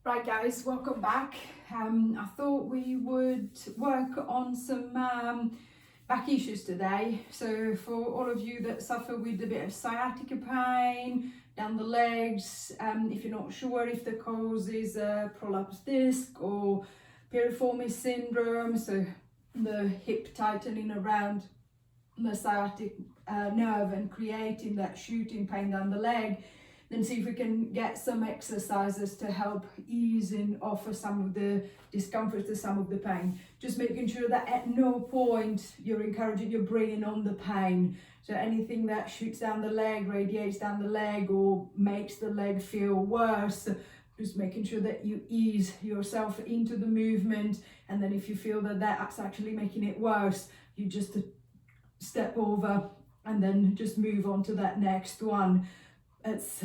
Right guys, welcome back. I thought we would work on some back issues today. So for all of you that suffer with a bit of sciatica pain down the legs, if you're not sure if the cause is a prolapsed disc or piriformis syndrome, so the hip tightening around the sciatic nerve and creating that shooting pain down the leg, then see if we can get some exercises to help ease and offer some of the discomfort to some of the pain. Just making sure that at no point you're encouraging your brain on the pain. So anything that shoots down the leg, radiates down the leg, or makes the leg feel worse, just making sure that you ease yourself into the movement. And then if you feel that that's actually making it worse, you just step over and then just move on to that next one. It's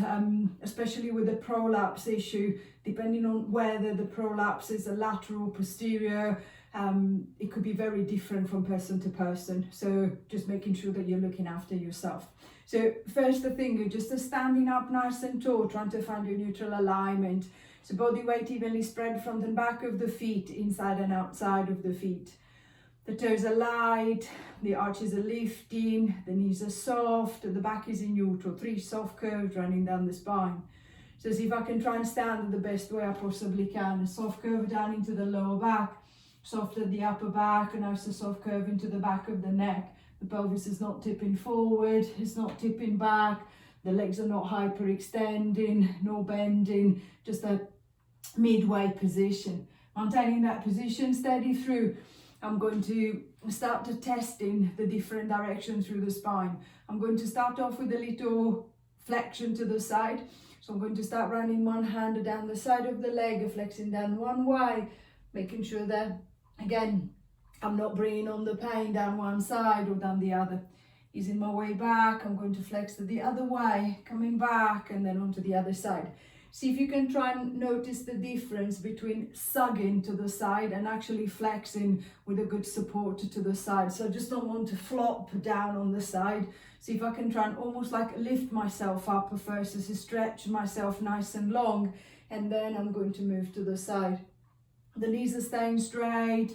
especially with the prolapse issue, depending on whether the prolapse is a lateral, posterior, it could be very different from person to person. So just making sure that you're looking after yourself. So first the thing, just standing up nice and tall, trying to find your neutral alignment. So body weight evenly spread front and back of the feet, inside and outside of the feet. The toes are light, the arches are lifting, the knees are soft, the back is in neutral. 3 soft curves running down the spine. So see if I can try and stand the best way I possibly can. A soft curve down into the lower back, soft at the upper back, a nice soft curve into the back of the neck. The pelvis is not tipping forward, it's not tipping back, the legs are not hyperextending, no bending, just a midway position. Maintaining that position steady through. I'm going to start to testing the different directions through the spine. I'm going to start off with a little flexion to the side. So I'm going to start running one hand down the side of the leg, flexing down one way, making sure that, again, I'm not bringing on the pain down one side or down the other. Easing my way back, I'm going to flex to the other way, coming back and then onto the other side. See if you can try and notice the difference between sugging to the side and actually flexing with a good support to the side. So I just don't want to flop down on the side. See if I can try and almost like lift myself up first, as to stretch myself nice and long, and then I'm going to move to the side. The knees are staying straight.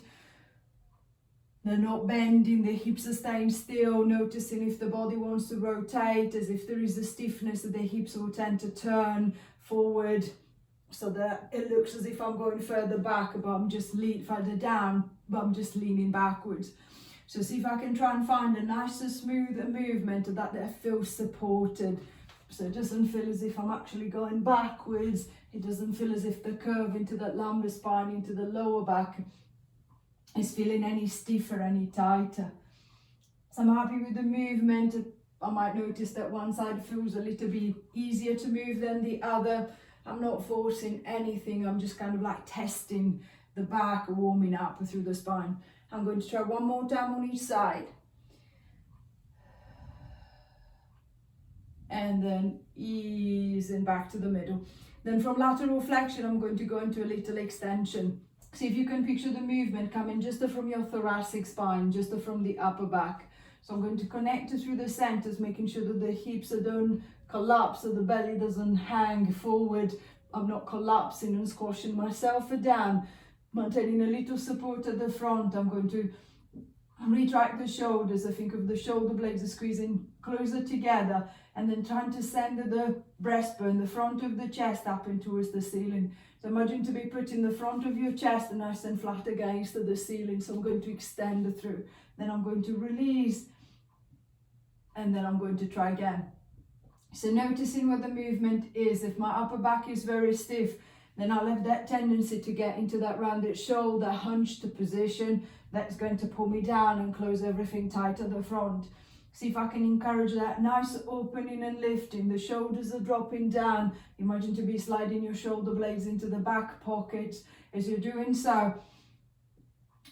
They're not bending, the hips are staying still, noticing if the body wants to rotate, as if there is a stiffness that the hips will tend to turn forward so that it looks as if I'm going further back, but I'm just further down, but I'm just leaning backwards. So see if I can try and find a nicer, smoother movement that feels supported. So it doesn't feel as if I'm actually going backwards. It doesn't feel as if the curve into that lumbar spine, into the lower back, is feeling any stiffer, any tighter. So I'm happy with the movement. I might notice that one side feels a little bit easier to move than the other. I'm not forcing anything, I'm just kind of like testing the back, warming up through the spine. I'm going to try one more time on each side. And then easing back to the middle. Then from lateral flexion, I'm going to go into a little extension. See if you can picture the movement coming just from your thoracic spine, just from the upper back. So I'm going to connect through the centers, making sure that the hips don't collapse, so the belly doesn't hang forward. I'm not collapsing and squashing myself down. Maintaining a little support at the front. I'm going to retract the shoulders. I think of the shoulder blades are squeezing closer together, and then trying to send the breastbone, the front of the chest, up and towards the ceiling. So imagine to be putting the front of your chest nice and flat against the ceiling. So I'm going to extend through. Then I'm going to release, and then I'm going to try again. So noticing what the movement is. If my upper back is very stiff, then I'll have that tendency to get into that rounded shoulder, hunched position. That's going to pull me down and close everything tight at the front. See if I can encourage that nice opening and lifting. The shoulders are dropping down. Imagine to be sliding your shoulder blades into the back pockets as you're doing so,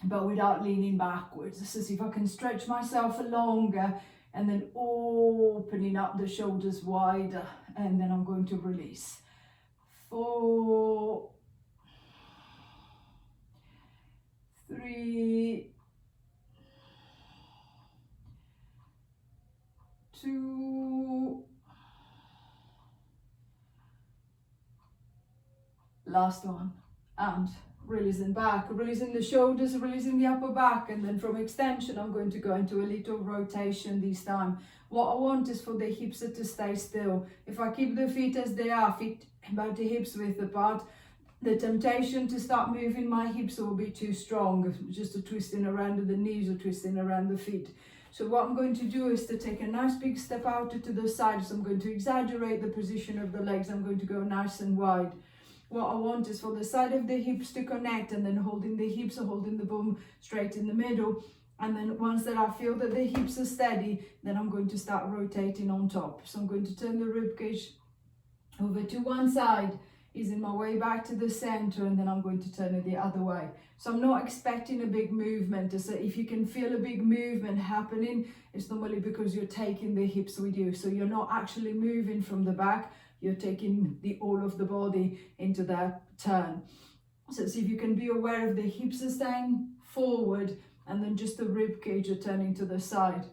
but without leaning backwards. So see if I can stretch myself longer and then opening up the shoulders wider, and then I'm going to release. 4, 3, 2, Last one, and releasing back, releasing the shoulders, releasing the upper back, and then from extension I'm going to go into a little rotation this time. What I want is for the hips to stay still. If I keep the feet as they are, feet about the hips width apart, the temptation to start moving my hips will be too strong, just a twisting around the knees or twisting around the feet. So what I'm going to do is to take a nice big step out to the side. So I'm going to exaggerate the position of the legs. I'm going to go nice and wide. What I want is for the side of the hips to connect, and then holding the hips or holding the bum straight in the middle. And then once that I feel that the hips are steady, then I'm going to start rotating on top. So I'm going to turn the rib cage over to one side, easing my way back to the center, and then I'm going to turn it the other way. So I'm not expecting a big movement. So if you can feel a big movement happening, it's normally because you're taking the hips with you. So you're not actually moving from the back, you're taking the all of the body into that turn. So see if you can be aware of the hips are staying forward, and then just the rib cage are turning to the side.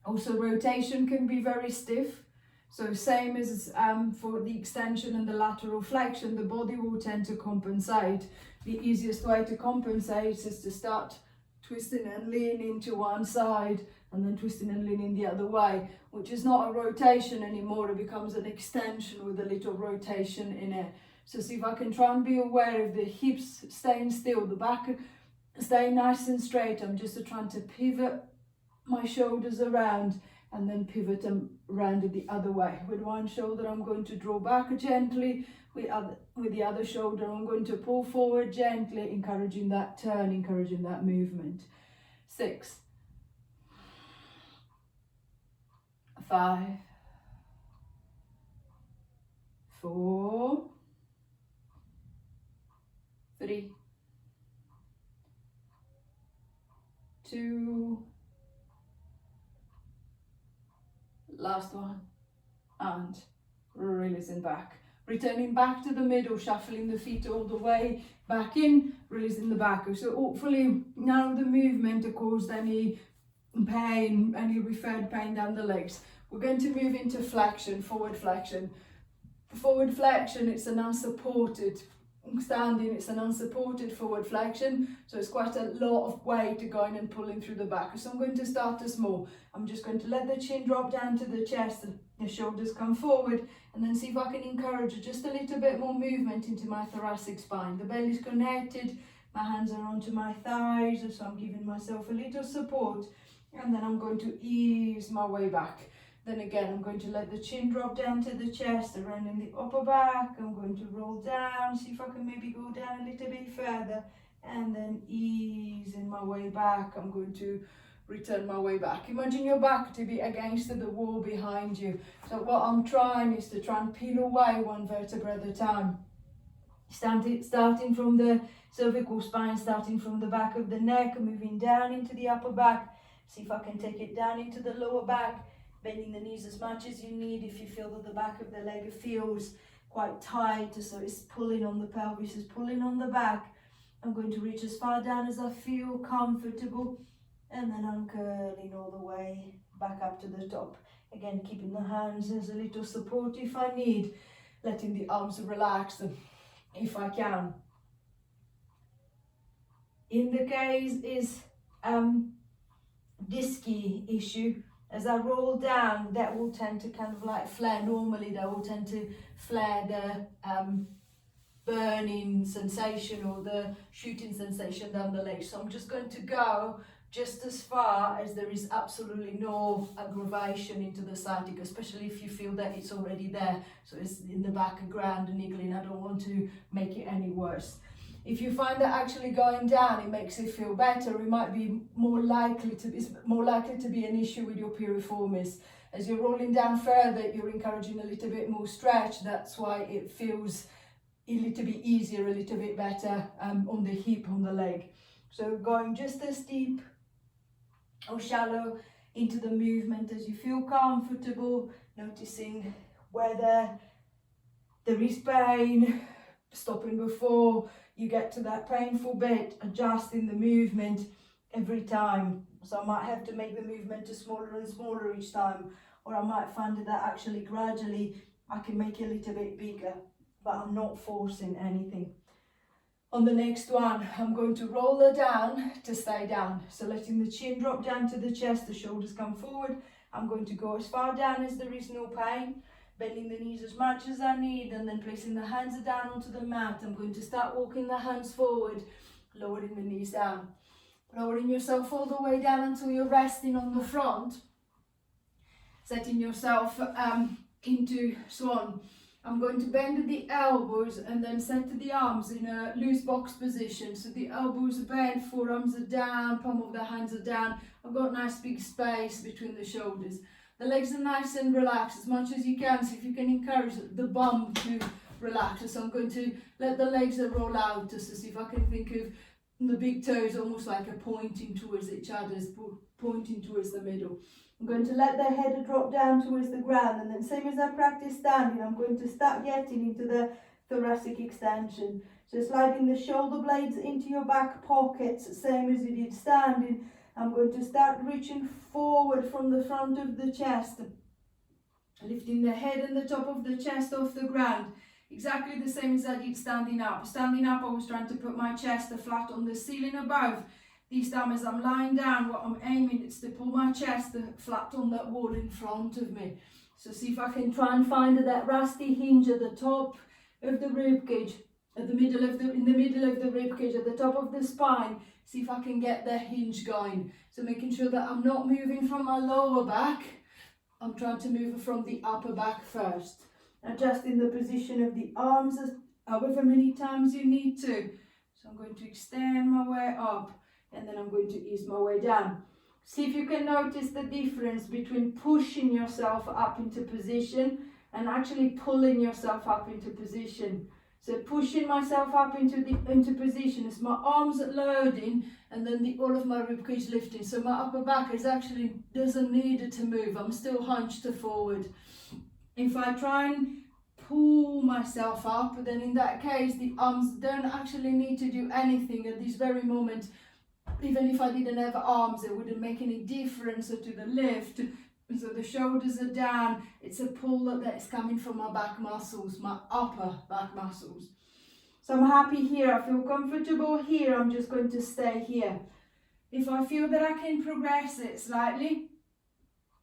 Also, rotation can be very stiff. So same as for the extension and the lateral flexion, the body will tend to compensate. The easiest way to compensate is to start twisting and leaning to one side, and then twisting and leaning the other way, which is not a rotation anymore. It becomes an extension with a little rotation in it. So see if I can try and be aware of the hips staying still, the back staying nice and straight. I'm just trying to pivot my shoulders around, and then pivot them around the other way. With one shoulder I'm going to draw back gently, with the other shoulder I'm going to pull forward gently, encouraging that turn, encouraging that movement. 6, 5, 4, 3, 2, last one, and releasing back. Returning back to the middle, shuffling the feet all the way back in, releasing the back. So hopefully none of the movement caused any pain, any referred pain down the legs. We're going to move into flexion, forward flexion. Forward flexion, it's an unsupported standing, it's an unsupported forward flexion, so it's quite a lot of weight going and pulling through the back. So I'm going to start small. I'm just going to let the chin drop down to the chest, and the shoulders come forward, and then see if I can encourage just a little bit more movement into my thoracic spine. The belly's connected, my hands are onto my thighs, so I'm giving myself a little support, and then I'm going to ease my way back. Then again, I'm going to let the chin drop down to the chest, around in the upper back. I'm going to roll down, see if I can maybe go down a little bit further, and then ease in my way back. I'm going to return my way back. Imagine your back to be against the wall behind you. So what I'm trying is to try and peel away one vertebra at a time. Starting from the cervical spine, starting from the back of the neck, moving down into the upper back. See if I can take it down into the lower back, bending the knees as much as you need. If you feel that the back of the leg feels quite tight, so it's pulling on the pelvis, it's pulling on the back, I'm going to reach as far down as I feel comfortable, and then I'm curling all the way back up to the top. Again, keeping the hands as a little support if I need, letting the arms relax if I can. In the case is disky issue, as I roll down, that will tend to kind of like flare. Normally that will tend to flare the burning sensation or the shooting sensation down the leg. So I'm just going to go just as far as there is absolutely no aggravation into the sciatica, especially if you feel that it's already there. So it's in the background and niggling. I don't want to make it any worse. If you find that actually going down, it makes it feel better, it might be more likely to be an issue with your piriformis. As you're rolling down further, you're encouraging a little bit more stretch. That's why it feels a little bit easier, a little bit better on the hip, on the leg. So going just as deep or shallow into the movement as you feel comfortable, noticing whether there is pain, stopping before you get to that painful bit, adjusting the movement every time. So I might have to make the movement smaller and smaller each time, or I might find that actually gradually I can make it a little bit bigger. but I'm not forcing anything. On the next one, I'm going to roll her down to stay down. So letting the chin drop down to the chest, the shoulders come forward. I'm going to go as far down as there is no pain, bending the knees as much as I need, and then placing the hands down onto the mat. I'm going to start walking the hands forward, lowering the knees down. Lowering yourself all the way down until you're resting on the front. Setting yourself into swan. I'm going to bend the elbows and then set the arms in a loose box position. So the elbows are bent, forearms are down, palm of the hands are down. I've got nice big space between the shoulders. The legs are nice and relaxed as much as you can. So if you can encourage the bum to relax. So I'm going to let the legs roll out just to see if I can think of the big toes almost like a pointing towards each other, pointing towards the middle. I'm going to let the head drop down towards the ground, and then same as I practice standing, I'm going to start getting into the thoracic extension. So sliding the shoulder blades into your back pockets, same as you did standing. I'm going to start reaching forward from the front of the chest, lifting the head and the top of the chest off the ground. Exactly the same as I did standing up. Standing up, I was trying to put my chest flat on the ceiling above. This time as I'm lying down, what I'm aiming is to pull my chest flat on that wall in front of me. So see if I can try and find that rusty hinge at the top of the rib cage, in the middle of the rib cage, at the top of the spine. See if I can get the hinge going. So making sure that I'm not moving from my lower back. I'm trying to move from the upper back first. Adjusting the position of the arms however many times you need to. So I'm going to extend my way up and then I'm going to ease my way down. See if you can notice the difference between pushing yourself up into position and actually pulling yourself up into position. So pushing myself up into position is my arms loading and then all of my rib cage lifting. So my upper back doesn't need to move. I'm still hunched forward. If I try and pull myself up, then in that case, the arms don't actually need to do anything at this very moment. Even if I didn't have arms, it wouldn't make any difference to the lift. So the shoulders are down. It's a pull that's coming from my back muscles, my upper back muscles. So I'm happy here. I feel comfortable here. I'm just going to stay here. If I feel that I can progress it slightly,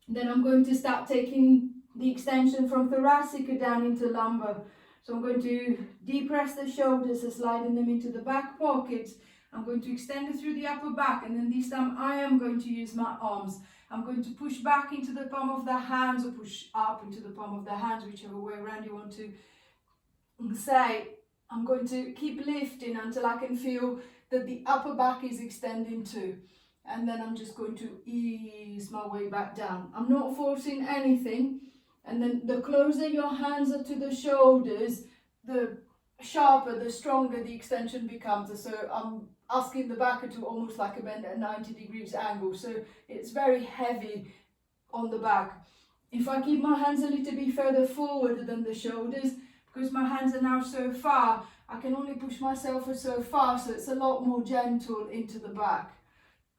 then I'm going to start taking the extension from thoracic down into lumbar. So I'm going to depress the shoulders, sliding them into the back pockets. I'm going to extend it through the upper back, and then this time I am going to use my arms. I'm going to push back into the palm of the hands or push up into the palm of the hands, whichever way around you want to say. I'm going to keep lifting until I can feel that the upper back is extending too. And then I'm just going to ease my way back down. I'm not forcing anything. And then the closer your hands are to the shoulders, the sharper, the stronger the extension becomes. So I'm asking the back to almost like a bend at a 90 degrees angle. So it's very heavy on the back. If I keep my hands a little bit further forward than the shoulders, because my hands are now so far, I can only push myself so far. So it's a lot more gentle into the back.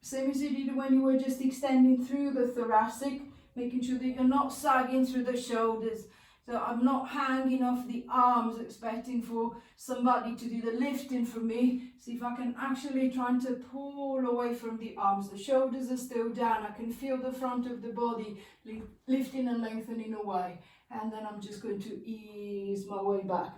Same as you did when you were just extending through the thoracic, making sure that you're not sagging through the shoulders. So I'm not hanging off the arms expecting for somebody to do the lifting for me. See if I can actually try to pull away from the arms. The shoulders are still down. I can feel the front of the body lifting and lengthening away. And then I'm just going to ease my way back.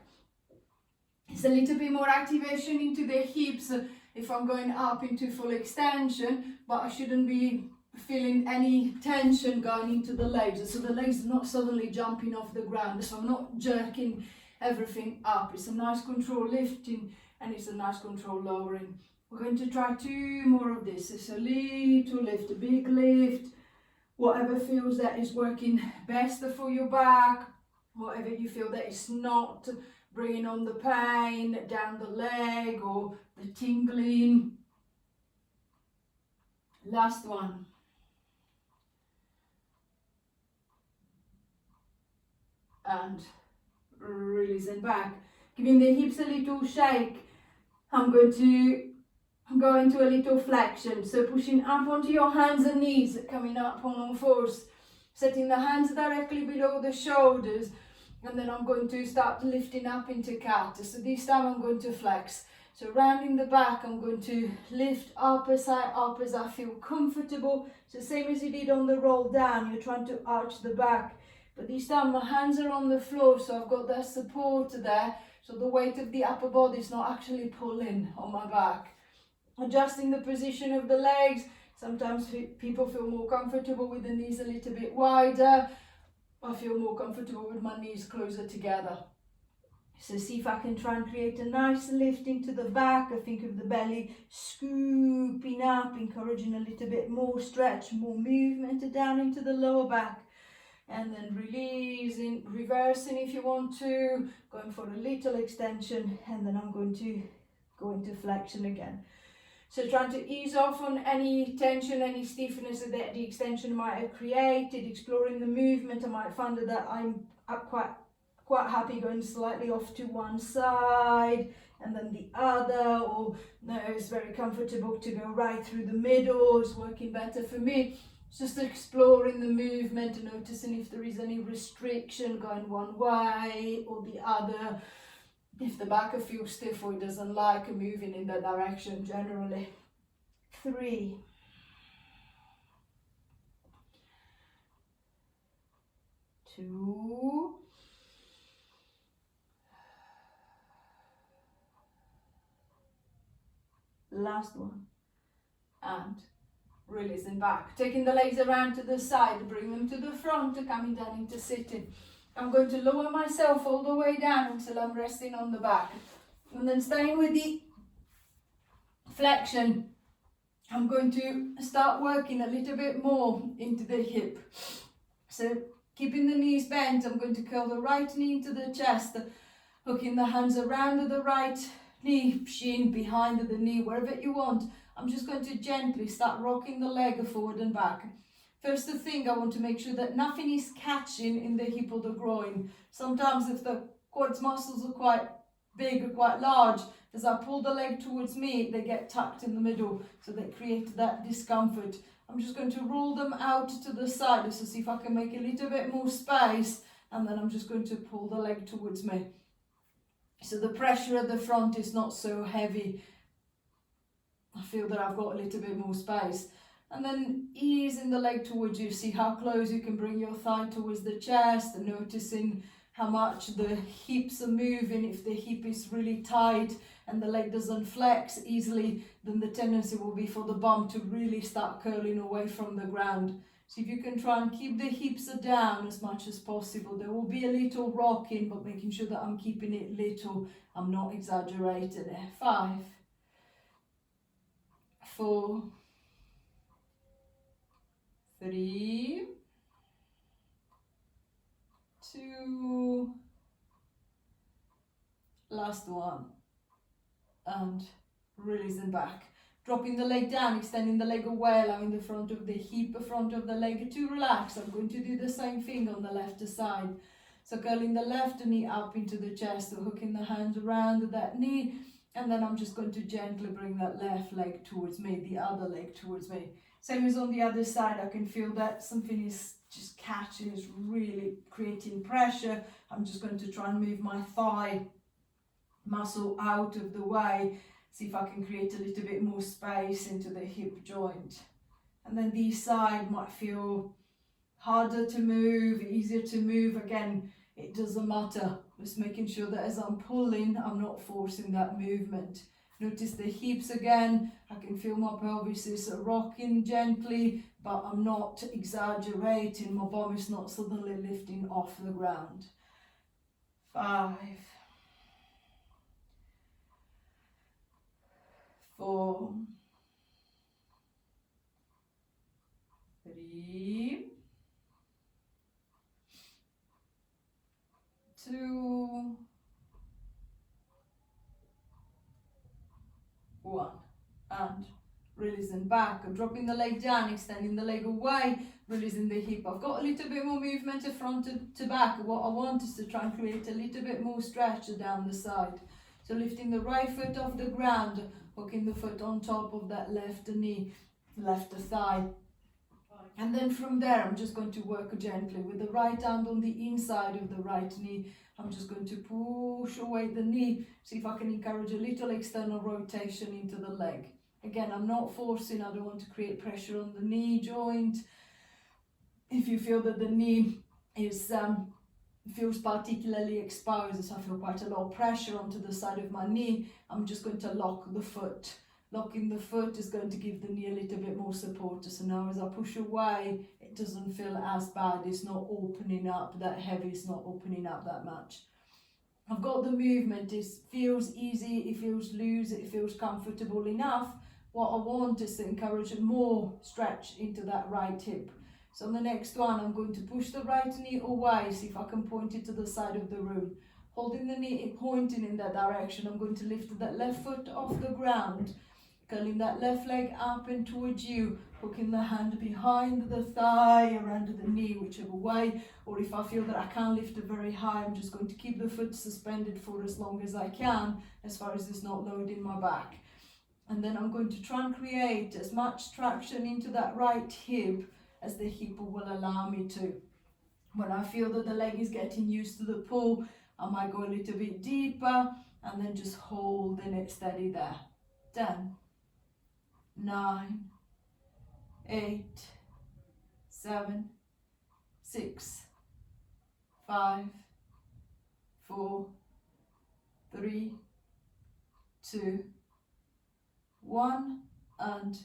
It's a little bit more activation into the hips if I'm going up into full extension, but I shouldn't be feeling any tension going into the legs. So the legs are not suddenly jumping off the ground. So I'm not jerking everything up. It's a nice control lifting and it's a nice control lowering. We're going to try 2 more of this. It's a little lift, a big lift, whatever feels that is working best for your back, whatever you feel that is not bringing on the pain down the leg or the tingling. Last one. And releasing back, giving the hips a little shake. I'm going to go into a little flexion, so pushing up onto your hands and knees, coming up on all fours, setting the hands directly below the shoulders, and then I'm going to start lifting up into cat. So this time I'm going to flex. So rounding the back, I'm going to lift up as I feel comfortable. So same as you did on the roll down, you're trying to arch the back. But this time my hands are on the floor, so I've got that support there. So the weight of the upper body is not actually pulling on my back. Adjusting the position of the legs. Sometimes people feel more comfortable with the knees a little bit wider. I feel more comfortable with my knees closer together. So see if I can try and create a nice lift into the back. I think of the belly scooping up, encouraging a little bit more stretch, more movement down into the lower back. And then releasing, reversing if you want to, going for a little extension, and then I'm going to go into flexion again. So trying to ease off on any tension, any stiffness that the extension might have created, exploring the movement. I might find that I'm quite happy going slightly off to one side and then the other, or no, it's very comfortable to go right through the middle. It's working better for me. Just exploring the movement and noticing if there is any restriction going one way or the other. If the back feels stiff or it doesn't like moving in that direction generally. 3, 2, last one, and releasing back. Taking the legs around to the side, bring them to the front, coming down into sitting. I'm going to lower myself all the way down until I'm resting on the back. And then staying with the flexion, I'm going to start working a little bit more into the hip. So keeping the knees bent, I'm going to curl the right knee into the chest, hooking the hands around the right knee, shin behind the knee, wherever you want. I'm just going to gently start rocking the leg forward and back. First thing, I want to make sure that nothing is catching in the hip or the groin. Sometimes if the quads muscles are quite big or quite large, as I pull the leg towards me, they get tucked in the middle, so they create that discomfort. I'm just going to roll them out to the side just to see if I can make a little bit more space, and then I'm just going to pull the leg towards me. So the pressure at the front is not so heavy. I feel that I've got a little bit more space. And then easing the leg towards you. See how close you can bring your thigh towards the chest, and noticing how much the hips are moving. If the hip is really tight and the leg doesn't flex easily, then the tendency will be for the bum to really start curling away from the ground. So if you can try and keep the hips down as much as possible. There will be a little rocking, but making sure that I'm keeping it little. I'm not exaggerating it. 5, 4, 3, 2, last one, and releasing back. Dropping the leg down, extending the leg away, allowing the front of the hip, the front of the leg to relax. I'm going to do the same thing on the left side. So curling the left knee up into the chest, so hooking the hands around that knee, and then I'm just going to gently bring that left leg towards me, the other leg towards me. Same as on the other side, I can feel that something is just catching, is really creating pressure. I'm just going to try and move my thigh muscle out of the way, see if I can create a little bit more space into the hip joint. And then this side might feel harder to move, easier to move. Again, it doesn't matter. Just making sure that as I'm pulling, I'm not forcing that movement. Notice the hips again. I can feel my pelvis is rocking gently, but I'm not exaggerating. My bum is not suddenly lifting off the ground. 5, 4, 3, 2, 1, and releasing back. I'm dropping the leg down, extending the leg away, releasing the hip. I've got a little bit more movement of front to back. What I want is to try and create a little bit more stretch down the side. So lifting the right foot off the ground, hooking the foot on top of that left knee, left thigh. And then from there, I'm just going to work gently with the right hand on the inside of the right knee. I'm just going to push away the knee, see if I can encourage a little external rotation into the leg. Again, I'm not forcing, I don't want to create pressure on the knee joint. If you feel that the knee is feels particularly exposed, so I feel quite a lot of pressure onto the side of my knee, I'm just going to lock the foot. Locking the foot is going to give the knee a little bit more support. So now as I push away, it doesn't feel as bad. It's not opening up that heavy. It's not opening up that much. I've got the movement. It feels easy. It feels loose. It feels comfortable enough. What I want is to encourage more stretch into that right hip. So on the next one, I'm going to push the right knee away. See if I can point it to the side of the room. Holding the knee, pointing in that direction. I'm going to lift that left foot off the ground. Curling that left leg up and towards you, hooking the hand behind the thigh, around the knee, whichever way. Or if I feel that I can't lift it very high, I'm just going to keep the foot suspended for as long as I can, as far as it's not loading my back. And then I'm going to try and create as much traction into that right hip as the hip will allow me to. When I feel that the leg is getting used to the pull, I might go a little bit deeper and then just holding it steady there. 10, 9, 8, 7, 6, 5, 4, 3, 2, 1, and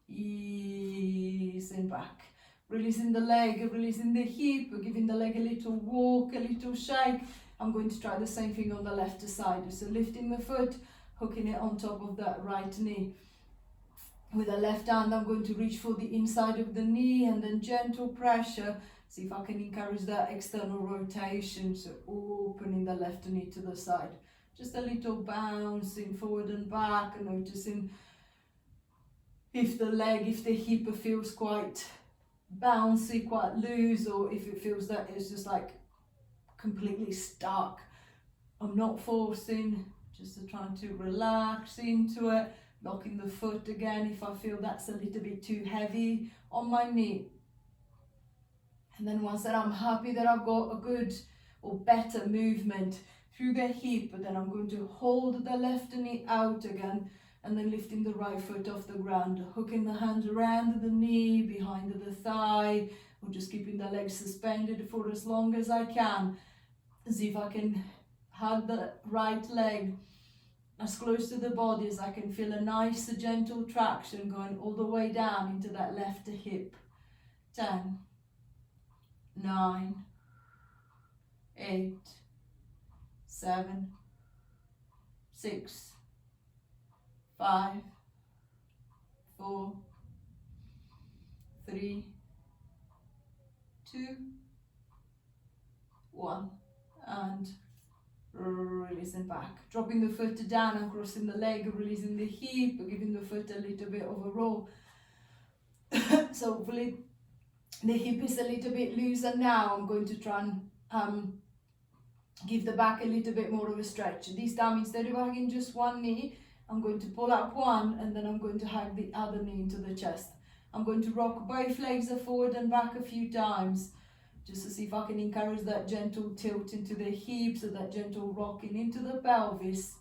easing back. Releasing the leg, releasing the hip, giving the leg a little walk, a little shake. I'm going to try the same thing on the left side. So lifting the foot, hooking it on top of that right knee. With the left hand, I'm going to reach for the inside of the knee and then gentle pressure. See if I can encourage that external rotation. So opening the left knee to the side. Just a little bouncing forward and back, and noticing if the hip feels quite bouncy, quite loose, or if it feels that it's just like completely stuck. I'm not forcing, just trying to relax into it. Locking the foot again if I feel that's a little bit too heavy on my knee. And then once that I'm happy that I've got a good or better movement through the hip, then I'm going to hold the left knee out again and then lifting the right foot off the ground, hooking the hand around the knee, behind the thigh, or just keeping the legs suspended for as long as I can. See if I can hug the right leg as close to the body as I can. Feel a nice gentle traction going all the way down into that left hip. 10, 9, 8, 7, 6, 5, 4, 3, 2, 1, and releasing back. Dropping the foot down and crossing the leg, releasing the hip, giving the foot a little bit of a roll. So hopefully the hip is a little bit looser now. I'm going to try and give the back a little bit more of a stretch. This time, instead of hugging just one knee, I'm going to pull up one and then I'm going to hug the other knee into the chest. I'm going to rock both legs forward and back a few times, just to see if I can encourage that gentle tilt into the hips, or that gentle rocking into the pelvis.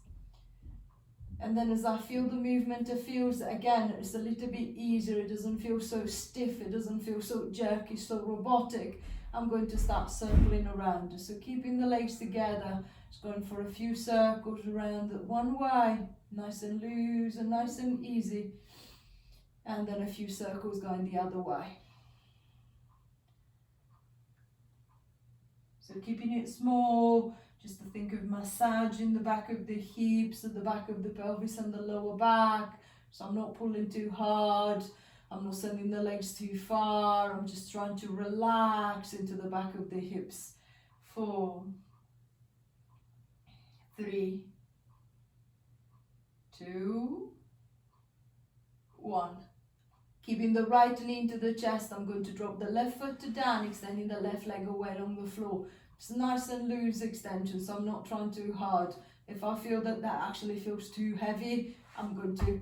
And then as I feel the movement, it feels, again, it's a little bit easier. It doesn't feel so stiff. It doesn't feel so jerky, so robotic. I'm going to start circling around. So keeping the legs together, just going for a few circles around one way, nice and loose and nice and easy. And then a few circles going the other way. So keeping it small, just to think of massaging the back of the hips, and the back of the pelvis and the lower back. So I'm not pulling too hard. I'm not sending the legs too far. I'm just trying to relax into the back of the hips. 4, 3, 2, 1. Keeping the right knee into the chest, I'm going to drop the left foot down, extending the left leg away along the floor. It's nice and loose extension, so I'm not trying too hard. If I feel that actually feels too heavy, I'm going to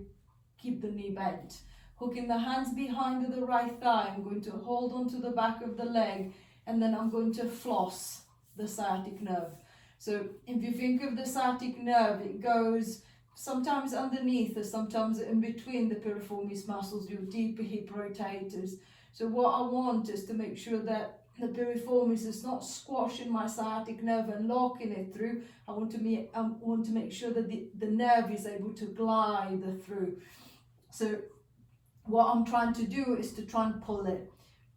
keep the knee bent. hooking the hands behind the right thigh. I'm going to hold onto the back of the leg, and then I'm going to floss the sciatic nerve. So if you think of the sciatic nerve, it goes sometimes underneath or sometimes in between the piriformis muscles, your deeper hip rotators. So what I want is to make sure that the piriformis is not squashing my sciatic nerve and locking it through. I want to make sure that the nerve is able to glide through. So what I'm trying to do is to try and pull it.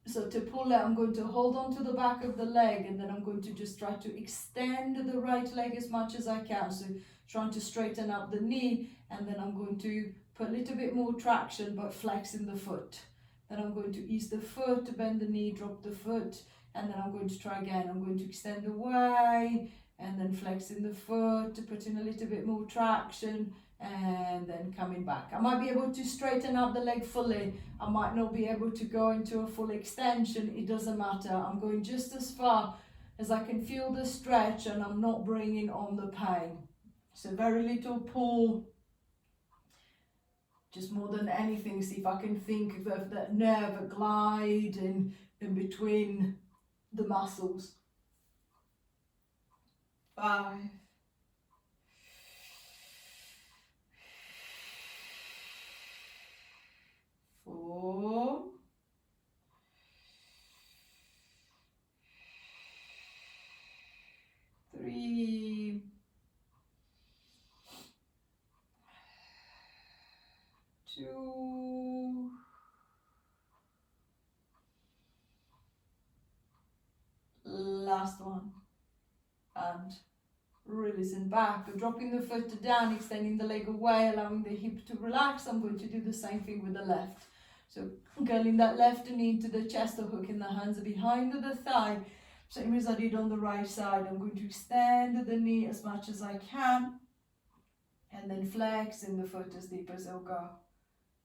So to pull it, I'm going to hold on to the back of the leg, and then I'm going to just try to extend the right leg as much as I can. So trying to straighten up the knee, and then I'm going to put a little bit more traction but flexing the foot. Then I'm going to ease the foot, bend the knee, drop the foot, and then I'm going to try again. I'm going to extend away, and then flexing the foot, putting a little bit more traction, and then coming back. I might be able to straighten up the leg fully. I might not be able to go into a full extension. It doesn't matter. I'm going just as far as I can feel the stretch, and I'm not bringing on the pain. So very little pull. Just more than anything, see if I can think of that nerve gliding in between the muscles. 5. 4. 3. 2. Last one. And releasing back, dropping the foot down, extending the leg away, allowing the hip to relax. I'm going to do the same thing with the left. So curling that left knee into the chest or hooking the hands behind the thigh, same as I did on the right side. I'm going to extend the knee as much as I can, and then flexing the foot as deep as it'll go.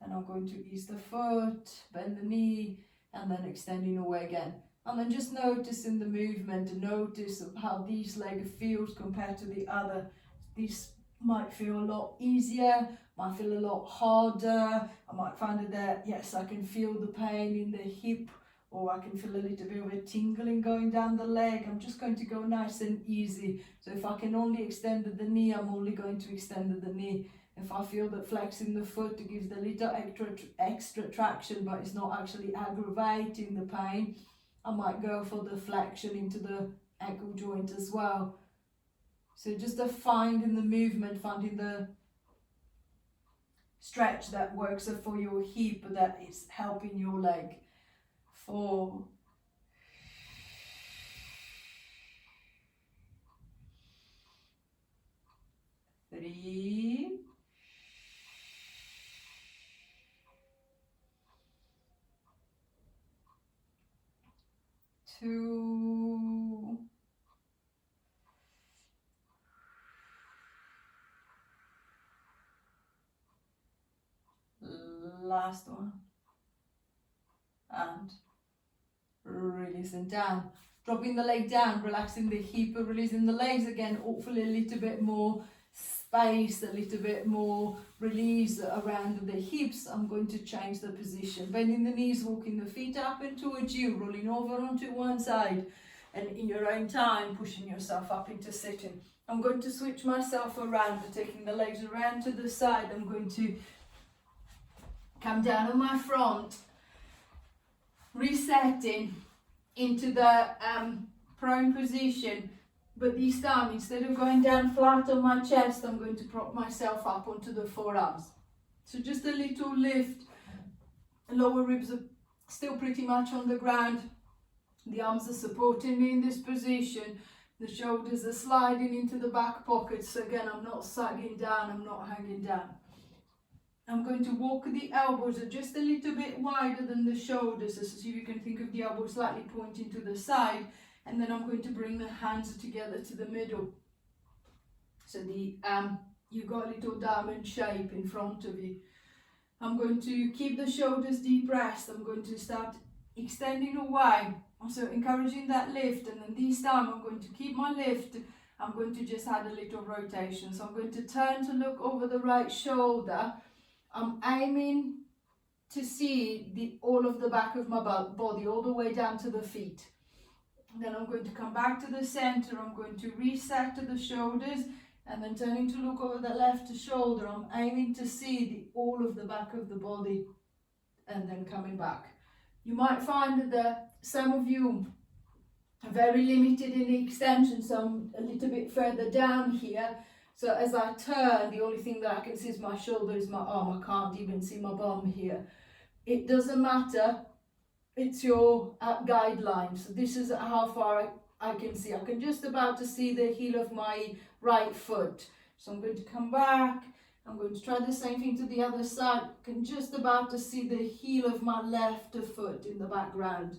And I'm going to ease the foot, bend the knee, and then extending away again. And then just noticing the movement, notice how this leg feels compared to the other. This might feel a lot easier, might feel a lot harder. I might find that, yes, I can feel the pain in the hip, or I can feel a little bit of a tingling going down the leg. I'm just going to go nice and easy. So if I can only extend the knee, I'm only going to extend the knee. If I feel that flexing the foot gives a little extra traction, but it's not actually aggravating the pain, I might go for the flexion into the ankle joint as well. So just finding the movement, finding the stretch that works for your hip, that is helping your leg. 4. 3. 2. Last one. And releasing down. Dropping the leg down, relaxing the hip, releasing the legs again, hopefully a little bit more space, a little bit more release around the hips. I'm going to change the position. Bending the knees, walking the feet up and towards you, rolling over onto one side, and in your own time, pushing yourself up into sitting. I'm going to switch myself around, taking the legs around to the side. I'm going to come down on my front, resetting into the prone position, but this time, instead of going down flat on my chest, I'm going to prop myself up onto the forearms. So just a little lift. Lower ribs are still pretty much on the ground. The arms are supporting me in this position. The shoulders are sliding into the back pockets. So again, I'm not sagging down, I'm not hanging down. I'm going to walk the elbows just a little bit wider than the shoulders, so see if you can think of the elbows slightly pointing to the side, and then I'm going to bring the hands together to the middle. So you've got a little diamond shape in front of you. I'm going to keep the shoulders deep rest. I'm going to start extending away, so encouraging that lift, and then this time I'm going to keep my lift. I'm going to just add a little rotation. So I'm going to turn to look over the right shoulder. I'm aiming to see all of the back of my body, all the way down to the feet. Then I'm going to come back to the center. I'm going to reset to the shoulders, and then turning to look over the left shoulder. I'm aiming to see all of the back of the body, and then coming back. You might find that some of you are very limited in the extension, so I'm a little bit further down here. So as I turn, the only thing that I can see is my shoulder, is my arm. I can't even see my bum here. It doesn't matter. It's your guideline. So this is how far I can see. I can just about to see the heel of my right foot. So I'm going to come back. I'm going to try the same thing to the other side. I can just about to see the heel of my left foot in the background.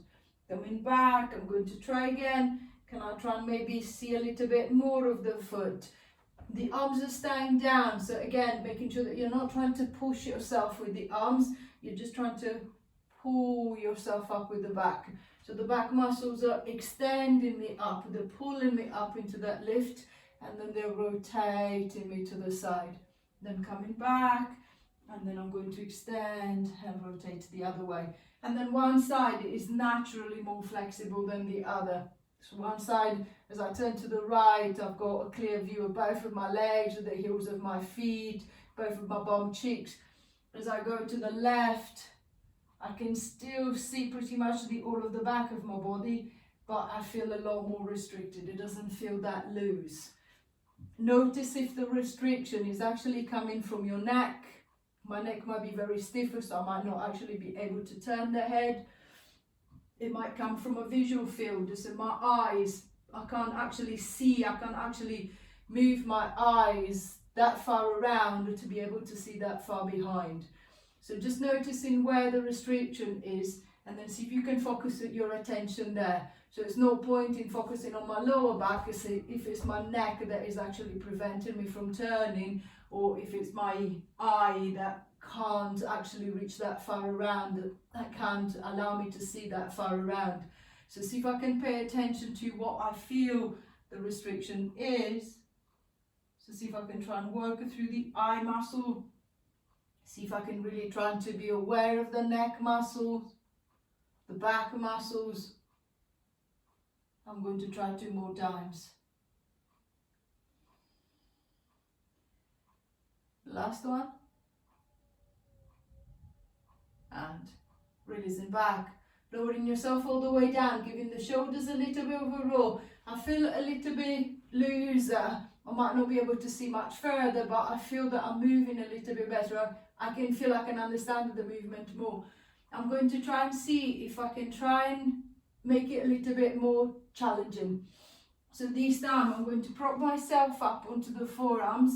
Coming back, I'm going to try again. Can I try and maybe see a little bit more of the foot? The arms are staying down. So again, making sure that you're not trying to push yourself with the arms. You're just trying to pull yourself up with the back. So the back muscles are extending me up. They're pulling me up into that lift. And then they're rotating me to the side. Then coming back. And then I'm going to extend and rotate the other way. And then one side is naturally more flexible than the other. So one side, as I turn to the right, I've got a clear view of both of my legs, the heels of my feet, both of my bum cheeks. As I go to the left, I can still see pretty much all of the back of my body, but I feel a lot more restricted. It doesn't feel that loose. Notice if the restriction is actually coming from your neck. My neck might be very stiff, so I might not actually be able to turn the head. It might come from a visual field, so my eyes, I can't actually see, I can't actually move my eyes that far around to be able to see that far behind. So just noticing where the restriction is, and then see if you can focus your attention there. So it's no point in focusing on my lower back if it's my neck that is actually preventing me from turning, or if it's my eye that can't actually reach that far around, that can't allow me to see that far around. So see if I can pay attention to what I feel the restriction is. So see if I can try and work through the eye muscle. See if I can really try to be aware of the neck muscles, the back muscles. I'm going to try 2 more times. Last one. And releasing back. Lowering yourself all the way down, giving the shoulders a little bit of a roll. I feel a little bit looser. I might not be able to see much further, but I feel that I'm moving a little bit better. I can feel I can understand the movement more. I'm going to try and see if I can try and make it a little bit more challenging. So this time I'm going to prop myself up onto the forearms,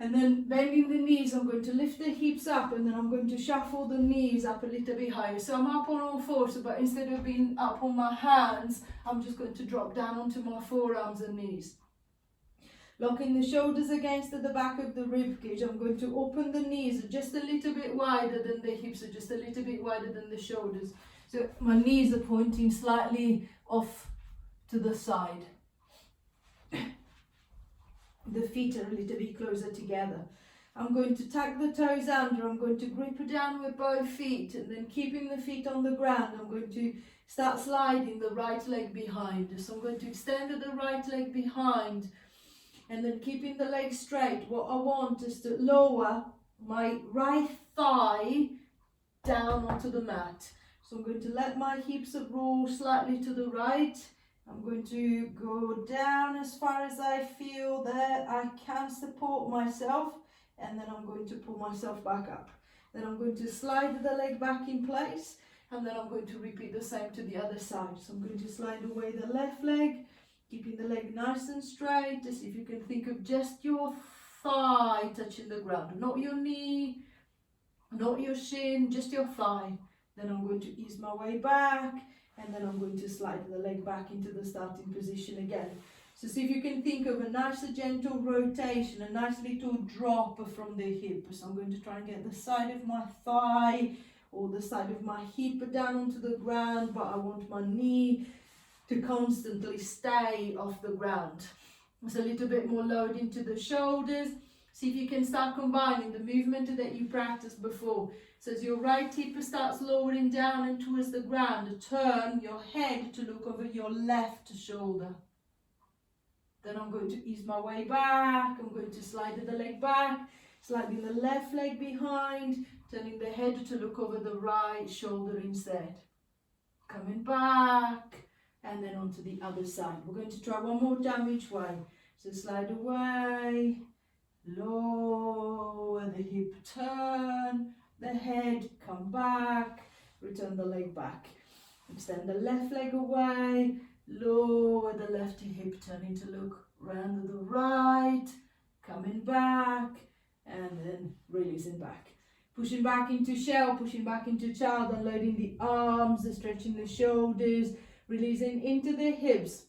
and then bending the knees, I'm going to lift the hips up, and then I'm going to shuffle the knees up a little bit higher. So I'm up on all fours, but instead of being up on my hands, I'm just going to drop down onto my forearms and knees. Locking the shoulders against the back of the rib cage, I'm going to open the knees just a little bit wider than the hips, are just a little bit wider than the shoulders. So my knees are pointing slightly off to the side. The feet are a little bit closer together. I'm going to tuck the toes under. I'm going to grip down with both feet, and then keeping the feet on the ground, I'm going to start sliding the right leg behind. So I'm going to extend the right leg behind, and then keeping the leg straight. What I want is to lower my right thigh down onto the mat. So I'm going to let my hips roll slightly to the right. I'm going to go down as far as I feel that I can support myself, and then I'm going to pull myself back up. Then I'm going to slide the leg back in place, and then I'm going to repeat the same to the other side. So I'm going to slide away the left leg, keeping the leg nice and straight. Just if you can think of just your thigh touching the ground, not your knee, not your shin, just your thigh. Then I'm going to ease my way back, and then I'm going to slide the leg back into the starting position again. So see if you can think of a nice gentle rotation, a nice little drop from the hip. So I'm going to try and get the side of my thigh or the side of my hip down onto the ground, but I want my knee to constantly stay off the ground. It's a little bit more load into the shoulders. See if you can start combining the movement that you practiced before. So as your right hip starts lowering down and towards the ground, turn your head to look over your left shoulder. Then I'm going to ease my way back. I'm going to slide the leg back, sliding the left leg behind, turning the head to look over the right shoulder instead. Coming back, and then onto the other side. We're going to try one more time each way. So slide away, lower the hip, turn the head, come back, return the leg back. Extend the left leg away, lower the left hip, turning to look round to the right, coming back, and then releasing back. Pushing back into shell, pushing back into child, unloading the arms, stretching the shoulders, releasing into the hips.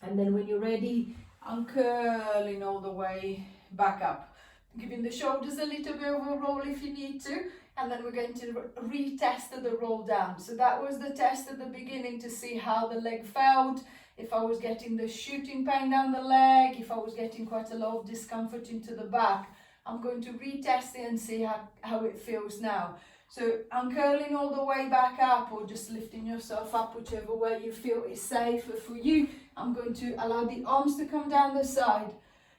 And then when you're ready, uncurling all the way back up. Giving the shoulders a little bit of a roll if you need to. And then we're going to retest the roll down. So that was the test at the beginning to see how the leg felt, if I was getting the shooting pain down the leg, if I was getting quite a lot of discomfort into the back. I'm going to retest it and see how it feels now. So uncurling all the way back up or just lifting yourself up, whichever way you feel is safer for you. I'm going to allow the arms to come down the side.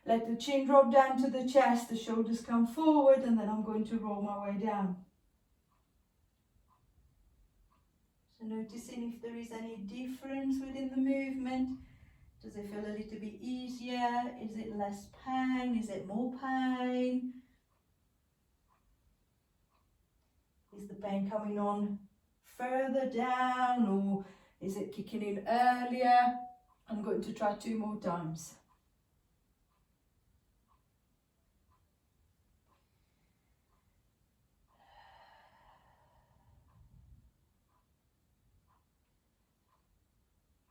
Let the chin drop down to the chest, the shoulders come forward, and then I'm going to roll my way down. So noticing if there is any difference within the movement. Does it feel a little bit easier? Is it less pain? Is it more pain? Is the pain coming on further down, or is it kicking in earlier? I'm going to try 2 more times.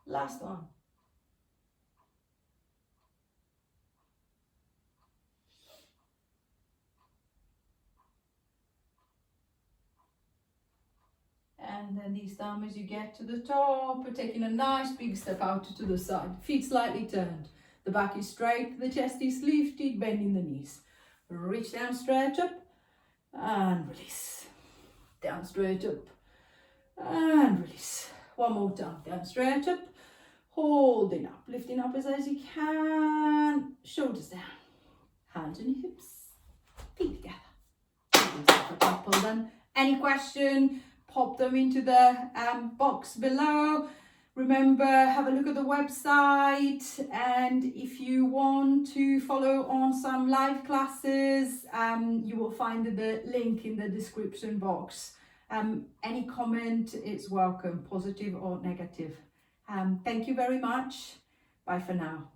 Last one. And then this time as you get to the top, we're taking a nice big step out to the side. Feet slightly turned. The back is straight, the chest is lifted, bending the knees. Reach down, stretch up, and release. Down, straight up, and release. One more time. Down, stretch up, holding up, lifting up as high as you can. Shoulders down, hands on your hips, feet together. Give yourself a couple then. Any question? Pop them into the box below. Remember, have a look at the website, and if you want to follow on some live classes, you will find the link in the description box. Any comment is welcome, positive or negative. Thank you very much. Bye for now.